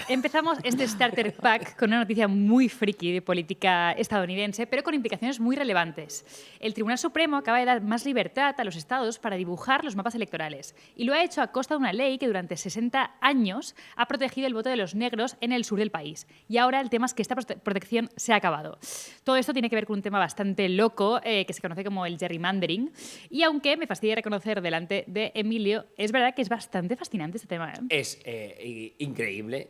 Empezamos este Starter Pack con una noticia muy friki de política estadounidense, pero con implicaciones muy relevantes. El Tribunal Supremo acaba de dar más libertad a los estados para dibujar los mapas electorales, y lo ha hecho a costa de una ley que durante 60 años ha protegido el voto de los negros en el sur del país. Y ahora el tema es que esta protección se ha acabado. Todo esto tiene que ver con un tema bastante loco que se conoce como el gerrymandering, y aunque me fastidia reconocer delante de Emilio, es verdad que es bastante fascinante este tema. Es increíble.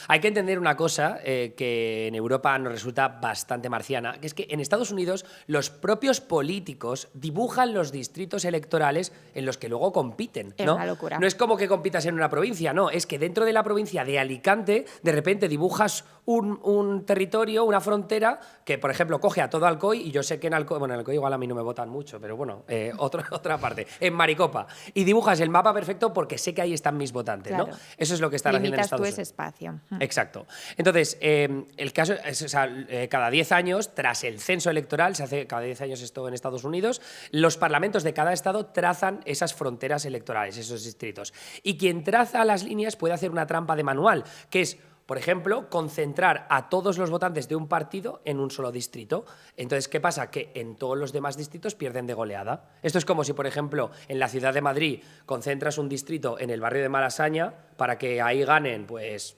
Hay que entender una cosa que en Europa nos resulta bastante marciana, que es que en Estados Unidos los propios políticos dibujan los distritos electorales en los que luego compiten, ¿no? Es una locura. No es como que compitas en una provincia, no, es que dentro de la provincia de Alicante de repente dibujas un territorio, una frontera que, por ejemplo, coge a todo Alcoy, y yo sé que en Alcoy, bueno, en Alcoy igual a mí no me votan mucho, pero bueno, otra parte, en Maricopa, y dibujas el mapa perfecto porque sé que ahí están mis votantes, Claro. ¿no? Eso es lo que están haciendo en Limitas Estados tú Unidos. ese espacio. Exacto. Entonces, el caso es, o sea, cada 10 años, tras el censo electoral, se hace cada 10 años esto en Estados Unidos, los parlamentos de cada estado trazan esas fronteras electorales, esos distritos. Y quien traza las líneas puede hacer una trampa de manual, que es, por ejemplo, concentrar a todos los votantes de un partido en un solo distrito. Entonces, ¿qué pasa? Que en todos los demás distritos pierden de goleada. Esto es como si, por ejemplo, en la ciudad de Madrid concentras un distrito en el barrio de Malasaña para que ahí ganen, pues,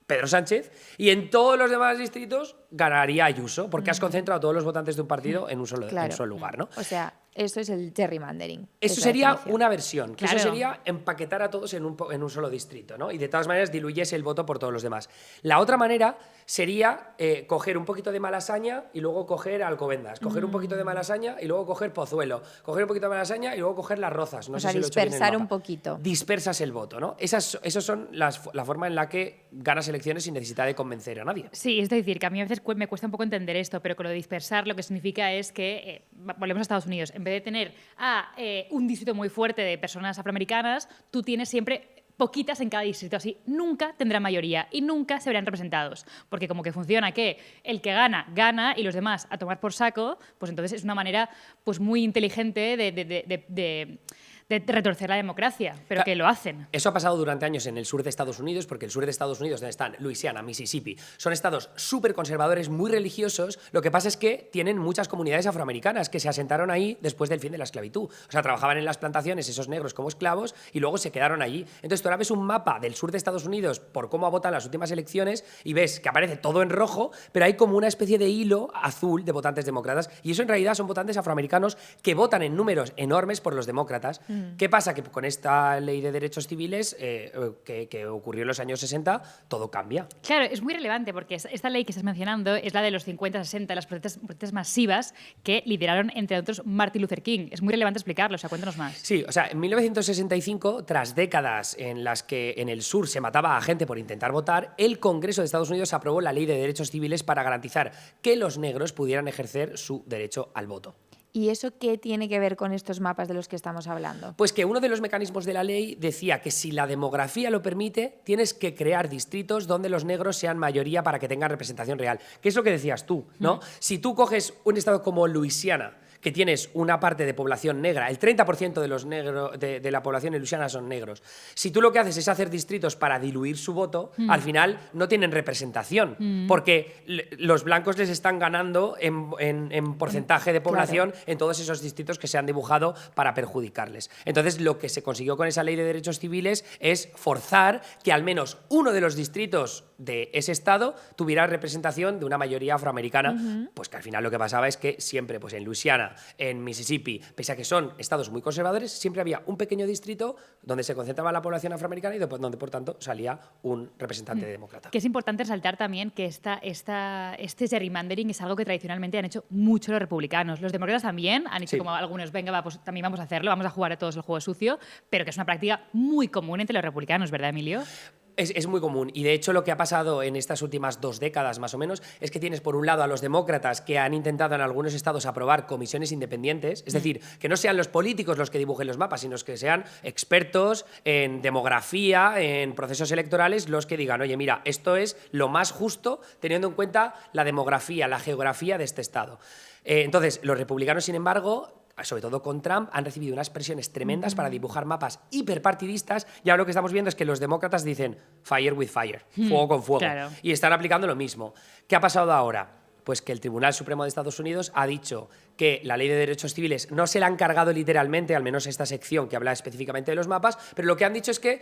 Pedro Sánchez, y en todos los demás distritos ganaría Ayuso, porque has concentrado a todos los votantes de un partido en un solo lugar, ¿no? O sea, eso es el gerrymandering. Eso sería una versión, que eso sería empaquetar a todos en un solo distrito, ¿no? Y de todas maneras diluyes el voto por todos los demás. La otra manera sería coger un poquito de Malasaña y luego coger Alcobendas, coger un poquito de Malasaña y luego coger Pozuelo, coger un poquito de Malasaña y luego coger Las Rozas. No O sé sea, si lo he hecho bien en el dispersar mapa. un poquito. Dispersas el voto, ¿no? Esas son la forma en la que ganas elecciones sin necesidad de convencer a nadie. Sí, es decir, que a mí a veces me cuesta un poco entender esto, pero con lo de dispersar lo que significa es que, volvemos a Estados Unidos, en vez de tener un distrito muy fuerte de personas afroamericanas, tú tienes siempre poquitas en cada distrito, así nunca tendrán mayoría y nunca se verán representados, porque como que funciona que el que gana, gana y los demás a tomar por saco, pues entonces es una manera pues muy inteligente de retorcer la democracia, pero que lo hacen. Eso ha pasado durante años en el sur de Estados Unidos, porque el sur de Estados Unidos, donde están Luisiana, Mississippi, son estados súper conservadores, muy religiosos. Lo que pasa es que tienen muchas comunidades afroamericanas que se asentaron ahí después del fin de la esclavitud. O sea, trabajaban en las plantaciones esos negros como esclavos y luego se quedaron allí. Entonces tú ahora ves un mapa del sur de Estados Unidos por cómo votan las últimas elecciones y ves que aparece todo en rojo, pero hay como una especie de hilo azul de votantes demócratas, y eso en realidad son votantes afroamericanos que votan en números enormes por los demócratas. ¿Qué pasa? Que con esta ley de derechos civiles que ocurrió en los años 60, todo cambia. Claro, es muy relevante porque esta ley que estás mencionando es la de los 50-60, las protestas masivas que lideraron, entre otros, Martin Luther King. Es muy relevante explicarlo, o sea, cuéntanos más. Sí, o sea, en 1965, tras décadas en las que en el sur se mataba a gente por intentar votar, el Congreso de Estados Unidos aprobó la ley de derechos civiles para garantizar que los negros pudieran ejercer su derecho al voto. ¿Y eso qué tiene que ver con estos mapas de los que estamos hablando? Pues que uno de los mecanismos de la ley decía que si la demografía lo permite, tienes que crear distritos donde los negros sean mayoría para que tengan representación real. Que es lo que decías tú, ¿no? Si tú coges un estado como Luisiana, que tienes una parte de población negra, el 30% de los negros de la población en Luisiana son negros. Si tú lo que haces es hacer distritos para diluir su voto, al final no tienen representación, porque los blancos les están ganando en porcentaje de población en todos esos distritos que se han dibujado para perjudicarles. Entonces, lo que se consiguió con esa ley de derechos civiles es forzar que al menos uno de los distritos de ese estado tuviera representación de una mayoría afroamericana, pues que al final lo que pasaba es que siempre, pues en Luisiana, en Mississippi, pese a que son estados muy conservadores, siempre había un pequeño distrito donde se concentraba la población afroamericana y donde, por tanto, salía un representante demócrata. Que es importante resaltar también que este gerrymandering es algo que tradicionalmente han hecho mucho los republicanos. Los demócratas también han hecho como algunos, venga, pues también vamos a hacerlo, vamos a jugar a todos el juego sucio, pero que es una práctica muy común entre los republicanos, ¿verdad, Emilio? Es muy común, y de hecho lo que ha pasado en estas últimas 2 décadas más o menos es que tienes por un lado a los demócratas que han intentado en algunos estados aprobar comisiones independientes, es decir, que no sean los políticos los que dibujen los mapas, sino que sean expertos en demografía, en procesos electorales, los que digan, oye, mira, esto es lo más justo teniendo en cuenta la demografía, la geografía de este estado. Entonces, los republicanos, sin embargo, sobre todo con Trump, han recibido unas presiones tremendas para dibujar mapas hiperpartidistas, y ahora lo que estamos viendo es que los demócratas dicen fire with fire, fuego con fuego, claro. y están aplicando lo mismo. ¿Qué ha pasado ahora? Pues que el Tribunal Supremo de Estados Unidos ha dicho que la Ley de Derechos Civiles no se la han cargado literalmente, al menos esta sección que habla específicamente de los mapas, pero lo que han dicho es que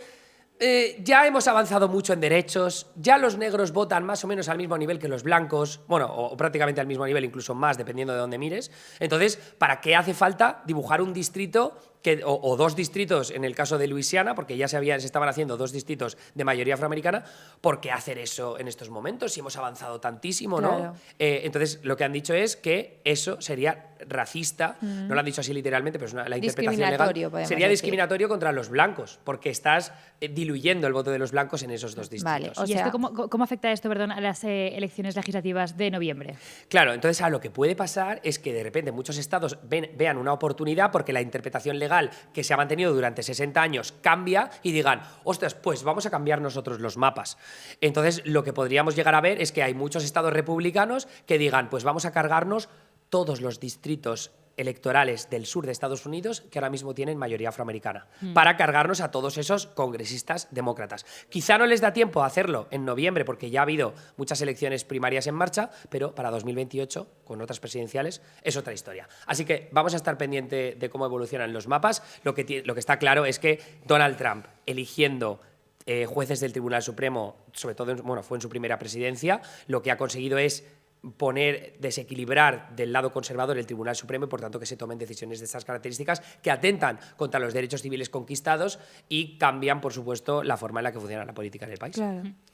ya hemos avanzado mucho en derechos, ya los negros votan más o menos al mismo nivel que los blancos, bueno, o prácticamente al mismo nivel, incluso más, dependiendo de dónde mires. Entonces, ¿para qué hace falta dibujar un distrito o dos distritos en el caso de Luisiana, porque ya se estaban haciendo dos distritos de mayoría afroamericana? ¿Por qué hacer eso en estos momentos si hemos avanzado tantísimo, Claro. ¿no? Entonces, lo que han dicho es que eso sería racista, no lo han dicho así literalmente, pero es la interpretación legal. Discriminatorio, podemos Sería decir. discriminatorio contra los blancos, porque estás diluyendo el voto de los blancos en esos dos distritos. Vale, o ¿Y sea, esto cómo afecta esto, perdón, a las elecciones legislativas de noviembre? Claro, entonces lo que puede pasar es que de repente muchos estados vean una oportunidad porque la interpretación legal que se ha mantenido durante 60 años cambia y digan, ostras, pues vamos a cambiar nosotros los mapas. Entonces lo que podríamos llegar a ver es que hay muchos estados republicanos que digan, pues vamos a cargarnos todos los distritos electorales del sur de Estados Unidos que ahora mismo tienen mayoría afroamericana, para cargarnos a todos esos congresistas demócratas. Quizá no les da tiempo a hacerlo en noviembre porque ya ha habido muchas elecciones primarias en marcha, pero para 2028, con otras presidenciales, es otra historia. Así que vamos a estar pendiente de cómo evolucionan los mapas. Lo que está claro es que Donald Trump, eligiendo jueces del Tribunal Supremo, sobre todo, bueno, fue en su primera presidencia, lo que ha conseguido es desequilibrar del lado conservador el Tribunal Supremo y por tanto que se tomen decisiones de estas características que atentan contra los derechos civiles conquistados y cambian, por supuesto, la forma en la que funciona la política en el país. claro.